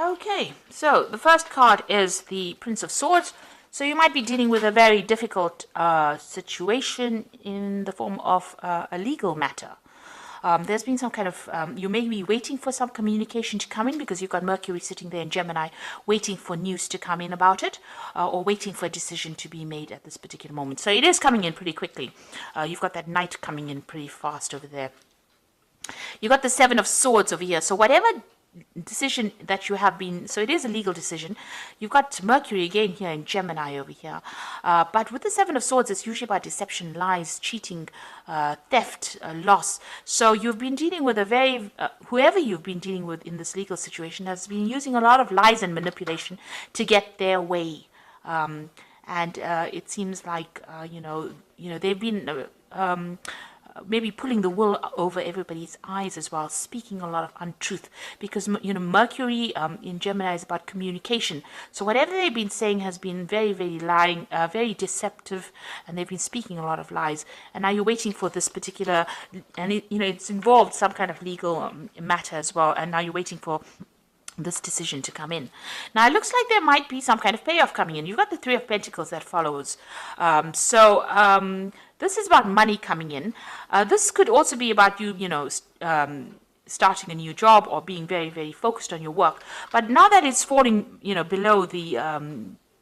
Okay, so the first card is the Prince of Swords. So you might be dealing with a very difficult situation in the form of a legal matter. There's been some kind of, you may be waiting for some communication to come in because you've got Mercury sitting there in Gemini waiting for news to come in about it, or waiting for a decision to be made at this particular moment. So it is coming in pretty quickly. You've got that Knight coming in pretty fast over there. You've got the Seven of Swords over here. So whatever decision that you have been, so it is a legal decision. You've got Mercury again here in Gemini over here, but with the Seven of Swords it's usually about deception, lies, cheating, theft, loss. So you've been dealing with a very whoever you've been dealing with in this legal situation has been using a lot of lies and manipulation to get their way, and it seems like they've been maybe pulling the wool over everybody's eyes as well, speaking a lot of untruth, because Mercury in Gemini is about communication. So whatever they've been saying has been very, very lying, very deceptive, and they've been speaking a lot of lies. And now you're waiting for this particular, and it's involved some kind of legal matter as well. And now you're waiting for this decision to come in. Now it looks like there might be some kind of payoff coming in. You've got the Three of Pentacles that follows. This is about money coming in. This could also be about you, starting a new job or being very, very focused on your work. But now that it's falling, below the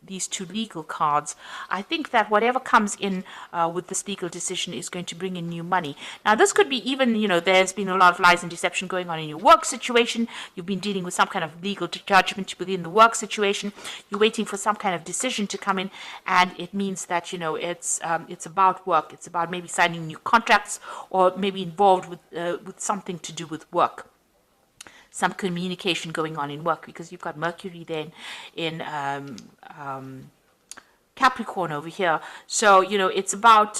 these two legal cards, I think that whatever comes in with this legal decision is going to bring in new money. Now this could be even, there's been a lot of lies and deception going on in your work situation. You've been dealing with some kind of legal judgment within the work situation. You're waiting for some kind of decision to come in, and it means that it's about work. It's about maybe signing new contracts, or maybe involved with something to do with work. Some communication going on in work, because you've got Mercury then in Capricorn over here. So, it's about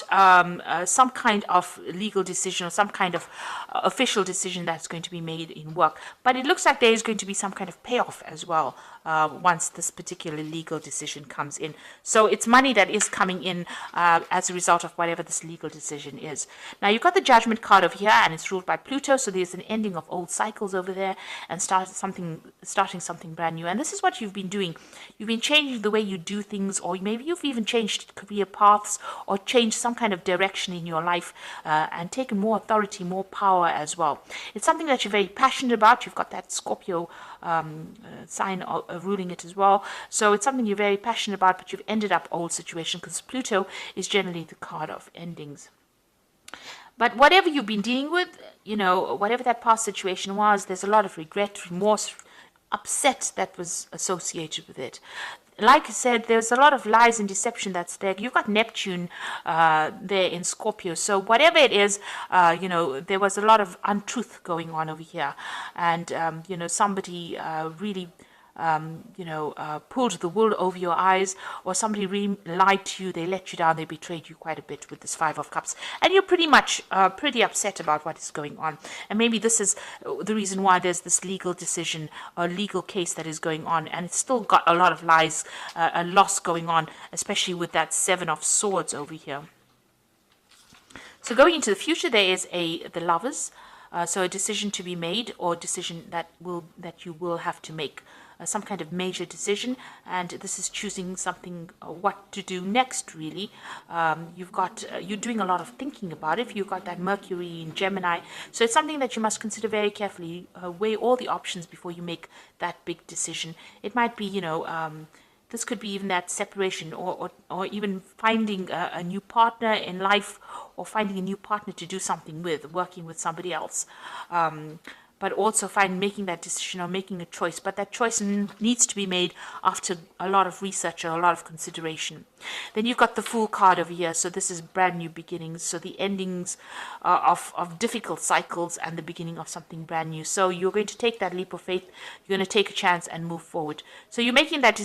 some kind of legal decision or some kind of official decision that's going to be made in work. But it looks like there is going to be some kind of payoff as well once this particular legal decision comes in. So it's money that is coming in as a result of whatever this legal decision is. Now you've got the Judgment card over here, and it's ruled by Pluto. So there's an ending of old cycles over there and starting something brand new. And this is what you've been doing. You've been changing the way you do things, or maybe you've even changed career paths or changed some kind of direction in your life and taken more authority, more power as well. It's something that you're very passionate about. You've got that Scorpio sign ruling it as well. So it's something you're very passionate about, but you've ended up old situation, because Pluto is generally the card of endings. But whatever you've been dealing with, whatever that past situation was, there's a lot of regret, remorse, upset that was associated with it. Like I said, there's a lot of lies and deception that's there. You've got Neptune there in Scorpio. So whatever it is, there was a lot of untruth going on over here. And, somebody really pulled the wool over your eyes, or somebody really lied to you, they let you down, they betrayed you quite a bit with this Five of Cups. And you're pretty much pretty upset about what is going on. And maybe this is the reason why there's this legal decision or legal case that is going on. And it's still got a lot of lies, a loss going on, especially with that Seven of Swords over here. So going into the future, there is the Lovers. So a decision to be made, or a decision that you will have to make. Some kind of major decision, and this is choosing something, what to do next, really. You're doing a lot of thinking about it. You've got that Mercury in Gemini, so it's something that you must consider very carefully, weigh all the options before you make that big decision. It might be, this could be even that separation, or even finding a new partner in life, or finding a new partner to do something with, working with somebody else. But also making that decision or making a choice. But that choice needs to be made after a lot of research or a lot of consideration. Then you've got the Fool card over here. So this is brand new beginnings. So the endings of difficult cycles and the beginning of something brand new. So you're going to take that leap of faith. You're going to take a chance and move forward. So you're making that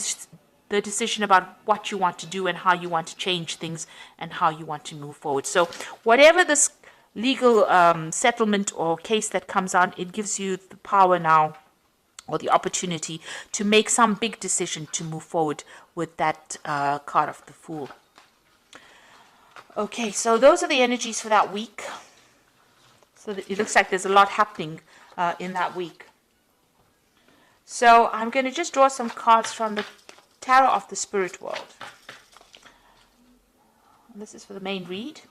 the decision about what you want to do and how you want to change things and how you want to move forward. So whatever this legal settlement or case that comes on, it gives you the power now, or the opportunity, to make some big decision to move forward with that card of the Fool. Okay, so those are the energies for that week. So it looks like there's a lot happening in that week. So I'm going to just draw some cards from the Tarot of the Spirit World. And this is for the main read.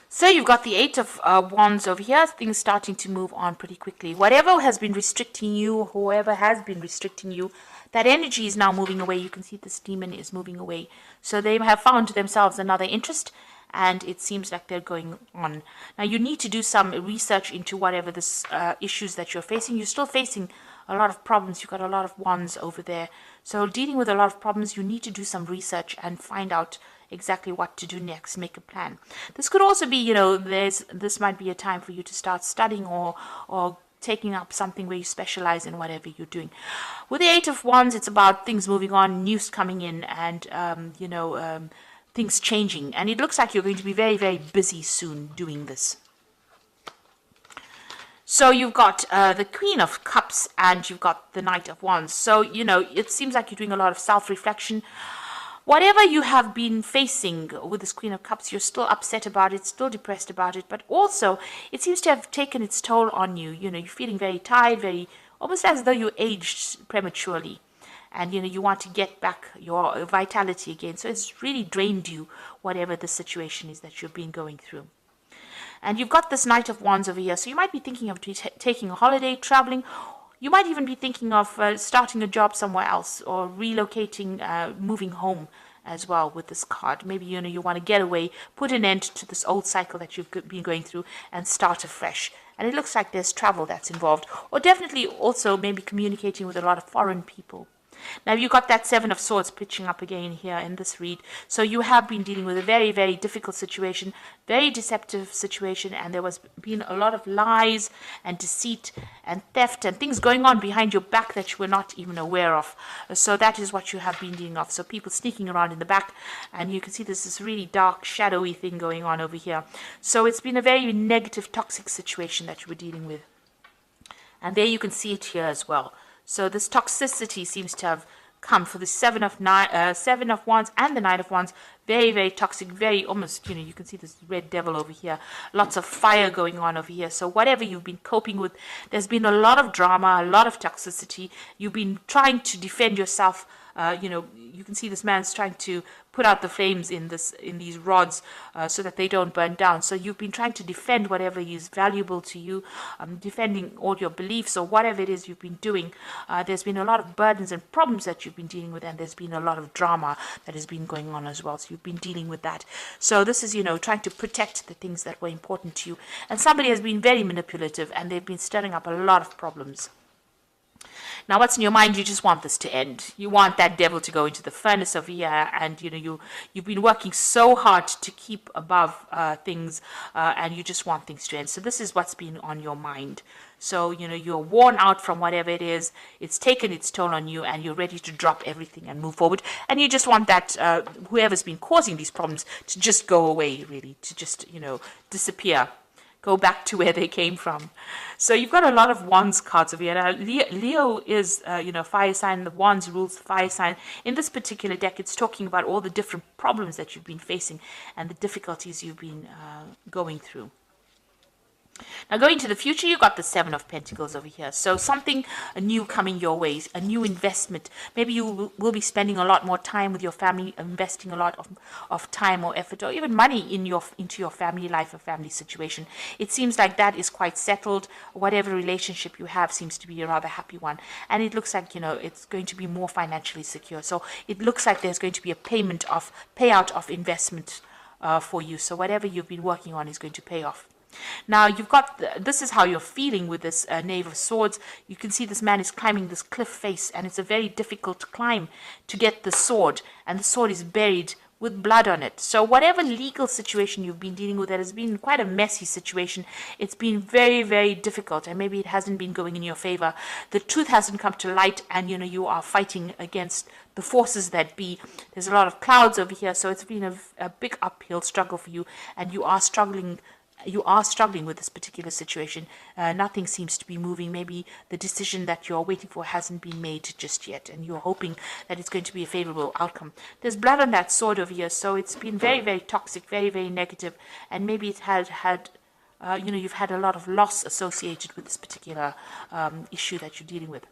So you've got the Eight of Wands over here, things starting to move on pretty quickly. Whatever has been restricting you, whoever has been restricting you, that energy is now moving away. You can see this demon is moving away. So they have found themselves another interest, and it seems like they're going on. Now you need to do some research into whatever this issues that you're facing. You're still facing a lot of problems. You've got a lot of wands over there. So dealing with a lot of problems, you need to do some research and find out exactly what to do next, make a plan. This could also be, this might be a time for you to start studying or taking up something where you specialize in whatever you're doing. With the Eight of Wands, it's about things moving on, news coming in, and things changing. And it looks like you're going to be very, very busy soon doing this. So you've got the Queen of Cups and you've got the Knight of Wands. So, it seems like you're doing a lot of self-reflection. Whatever you have been facing with this Queen of Cups, you're still upset about it, still depressed about it, but also it seems to have taken its toll on you. You're feeling very tired, very almost as though you aged prematurely. And, you want to get back your vitality again. So it's really drained you, whatever the situation is that you've been going through. And you've got this Knight of Wands over here. So you might be thinking of taking a holiday, traveling. You might even be thinking of starting a job somewhere else or relocating, moving home as well with this card. Maybe, you want to get away, put an end to this old cycle that you've been going through and start afresh. And it looks like there's travel that's involved. Or definitely also maybe communicating with a lot of foreign people. Now you've got that Seven of Swords pitching up again here in this read. So you have been dealing with a very, very difficult situation, very deceptive situation, and there was been a lot of lies and deceit and theft and things going on behind your back that you were not even aware of. So that is what you have been dealing with. So people sneaking around in the back, and you can see there's this really dark, shadowy thing going on over here. So it's been a very negative, toxic situation that you were dealing with. And there you can see it here as well. So this toxicity seems to have come for the Seven of Wands and the Knight of Wands. Very, very toxic, very almost, you can see this red devil over here. Lots of fire going on over here. So whatever you've been coping with, there's been a lot of drama, a lot of toxicity. You've been trying to defend yourself. You can see this man's trying to put out the flames in these rods so that they don't burn down. So you've been trying to defend whatever is valuable to you, defending all your beliefs or whatever it is you've been doing. There's been a lot of burdens and problems that you've been dealing with, and there's been a lot of drama that has been going on as well. So you've been dealing with that. So this is, trying to protect the things that were important to you. And somebody has been very manipulative, and they've been stirring up a lot of problems. Now, what's in your mind? You just want this to end. You want that devil to go into the furnace over here, and you've been working so hard to keep above things, and you just want things to end. So this is what's been on your mind. So you're worn out from whatever it is. It's taken its toll on you, and you're ready to drop everything and move forward. And you just want that whoever's been causing these problems to just go away, really, to just disappear. Go back to where they came from. So you've got a lot of Wands cards over here. Now, Leo is, fire sign. The Wands rules fire sign. In this particular deck, it's talking about all the different problems that you've been facing and the difficulties you've been going through. Now, going to the future, you've got the Seven of Pentacles over here. So something new coming your way, a new investment. Maybe you will be spending a lot more time with your family, investing a lot of time or effort or even money into your family life or family situation. It seems like that is quite settled. Whatever relationship you have seems to be a rather happy one. And it looks like, it's going to be more financially secure. So it looks like there's going to be a payout of investment for you. So whatever you've been working on is going to pay off. Now you've got, this is how you're feeling with this Knave of Swords. You can see this man is climbing this cliff face, and it's a very difficult climb to get the sword, and the sword is buried with blood on it. So whatever legal situation you've been dealing with, that has been quite a messy situation. It's been very, very difficult, and maybe it hasn't been going in your favor. The truth hasn't come to light, and you are fighting against the forces that be. There's a lot of clouds over here, so it's been a big uphill struggle for you, and you are struggling you are struggling with this particular situation. Nothing seems to be moving. Maybe the decision that you're waiting for hasn't been made just yet, and you're hoping that it's going to be a favorable outcome. There's blood on that sword over here, so it's been very, very toxic, very, very negative, and maybe it had you've had a lot of loss associated with this particular issue that you're dealing with.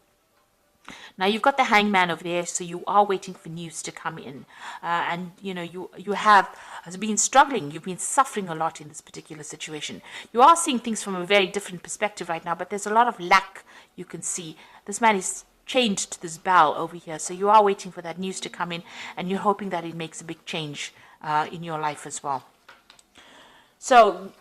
Now you've got the hangman over there, so you are waiting for news to come in, and you have been struggling. You've been suffering a lot in this particular situation. You are seeing things from a very different perspective right now, but there's a lot of lack you can see. This man is chained to this bell over here, so you are waiting for that news to come in, and you're hoping that it makes a big change in your life as well. So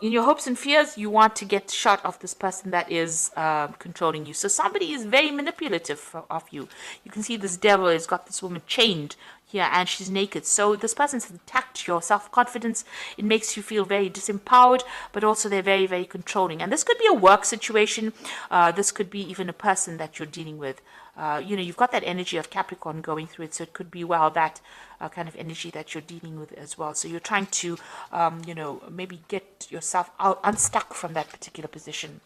in your hopes and fears, you want to get shot of this person that is controlling you. So somebody is very manipulative of you. You can see this devil has got this woman chained here, and she's naked. So this person's attacked your self-confidence. It makes you feel very disempowered, but also they're very, very controlling. And this could be a work situation. This could be even a person that you're dealing with. You've got that energy of Capricorn going through it, so it could be, well, that kind of energy that you're dealing with as well. So you're trying to, maybe get yourself unstuck from that particular position.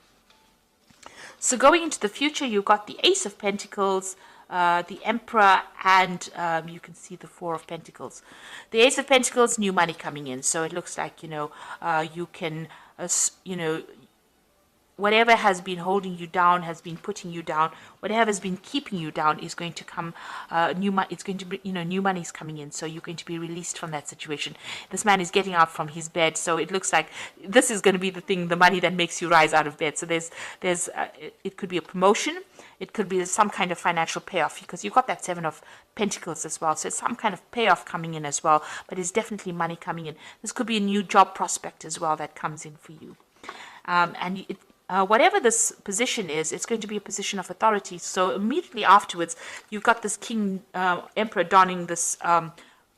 So going into the future, you've got the Ace of Pentacles, the Emperor, and you can see the Four of Pentacles. The Ace of Pentacles, new money coming in. So it looks like, you can, whatever has been holding you down, has been putting you down, whatever has been keeping you down is going to come, it's going to be, new money is coming in, so you're going to be released from that situation. This man is getting out from his bed, so it looks like this is going to be the money that makes you rise out of bed. So it could be a promotion, it could be some kind of financial payoff, because you've got that Seven of Pentacles as well, so it's some kind of payoff coming in as well, but it's definitely money coming in. This could be a new job prospect as well that comes in for you. Whatever this position is, it's going to be a position of authority. So immediately afterwards, you've got this King Emperor donning this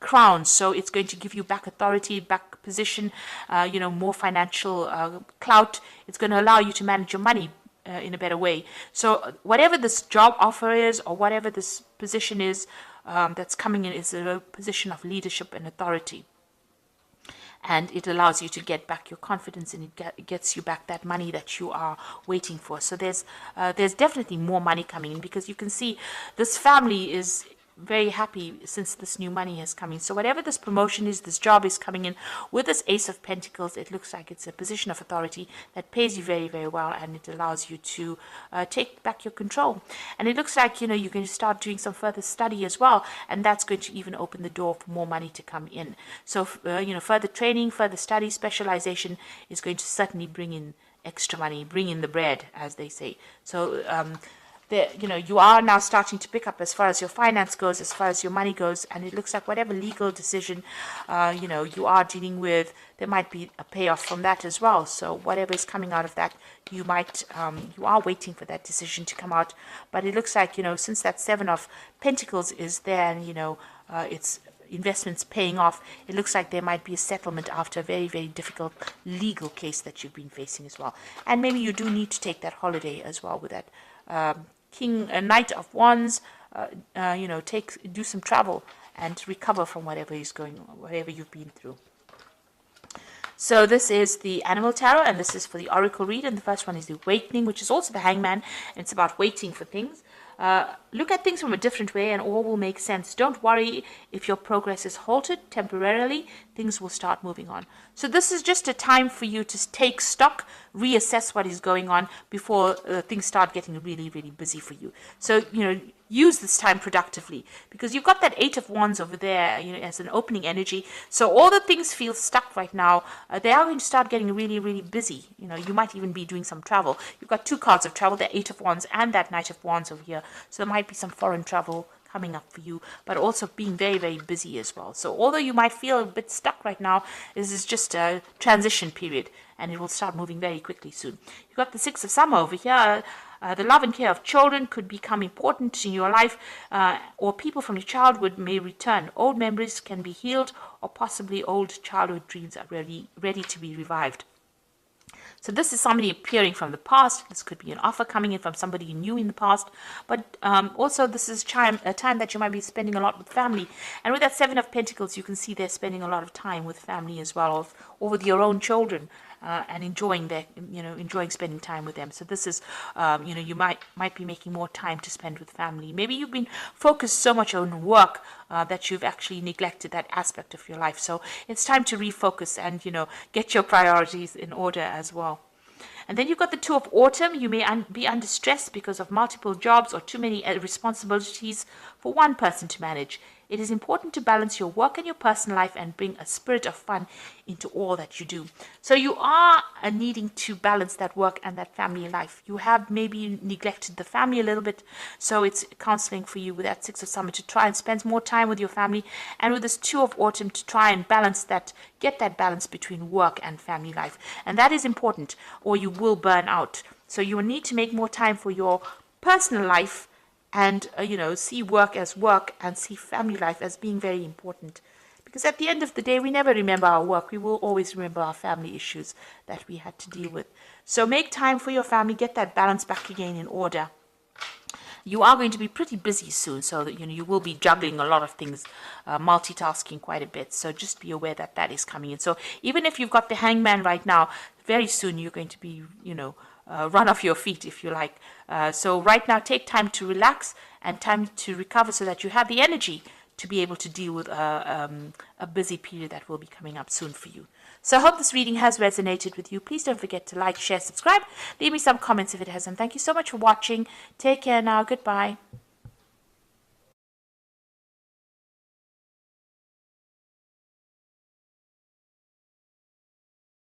crown. So it's going to give you back authority, back position, more financial clout. It's going to allow you to manage your money in a better way. So whatever this job offer is, or whatever this position is that's coming in, is a position of leadership and authority. And it allows you to get back your confidence, and it gets you back that money that you are waiting for. So there's definitely more money coming in, because you can see this family is very happy since this new money has come in. So whatever this promotion is, this job is coming in with this Ace of Pentacles, it looks like it's a position of authority that pays you very, very well, and it allows you to take back your control. And it looks like, you're going to start doing some further study as well, and that's going to even open the door for more money to come in. So, further training, further study, specialization is going to certainly bring in extra money, bring in the bread, as they say. So, you are now starting to pick up as far as your finance goes, as far as your money goes, and it looks like whatever legal decision, you are dealing with, there might be a payoff from that as well. So whatever is coming out of that, you are waiting for that decision to come out. But it looks like, since that Seven of Pentacles is there, and, it's investments paying off, it looks like there might be a settlement after a very, very difficult legal case that you've been facing as well. And maybe you do need to take that holiday as well with that Knight of Wands, do some travel and recover from whatever you've been through. So this is the Animal Tarot, and this is for the Oracle read, and the first one is the Awakening, which is also the Hangman, and it's about waiting for things. Look at things from a different way, and all will make sense. Don't worry if your progress is halted temporarily. Things will start moving on. So this is just a time for you to take stock, reassess what is going on before things start getting really, really busy for you. So, use this time productively, because you've got that Eight of Wands over there, as an opening energy. So all the things feel stuck right now. They are going to start getting really, really busy. You might even be doing some travel. You've got two cards of travel, the Eight of Wands and that Knight of Wands over here. So there might be some foreign travel coming up for you, but also being very, very busy as well. So although you might feel a bit stuck right now, this is just a transition period, and it will start moving very quickly soon. You've got the Six of Summer over here. The love and care of children could become important in your life, or people from your childhood may return. Old memories can be healed, or possibly old childhood dreams are ready to be revived. So this is somebody appearing from the past. This could be an offer coming in from somebody you knew in the past. But also this is a time that you might be spending a lot with family. And with that Seven of Pentacles, you can see they're spending a lot of time with family as well, or with your own children. And enjoying enjoying spending time with them. So this is, you might be making more time to spend with family. Maybe you've been focused so much on work that you've actually neglected that aspect of your life. So it's time to refocus and, get your priorities in order as well. And then you've got the Two of Autumn. You may be under stress because of multiple jobs or too many responsibilities for one person to manage. It is important to balance your work and your personal life and bring a spirit of fun into all that you do. So you are needing to balance that work and that family life. You have maybe neglected the family a little bit. So it's counseling for you with that Six of Summer to try and spend more time with your family. And with this Two of Autumn to try and balance that, get that balance between work and family life. And that is important, or you will burn out. So you will need to make more time for your personal life and, see work as work and see family life as being very important. Because at the end of the day, we never remember our work. We will always remember our family issues that we had to deal with. So make time for your family. Get that balance back again in order. You are going to be pretty busy soon, so that you will be juggling a lot of things, multitasking quite a bit. So just be aware that that is coming in. So even if you've got the Hangman right now, very soon you're going to be, run off your feet, if you like. So right now, take time to relax and time to recover so that you have the energy to be able to deal with a busy period that will be coming up soon for you. So I hope this reading has resonated with you. Please don't forget to like, share, subscribe. Leave me some comments if it hasn't. Thank you so much for watching. Take care now. Goodbye.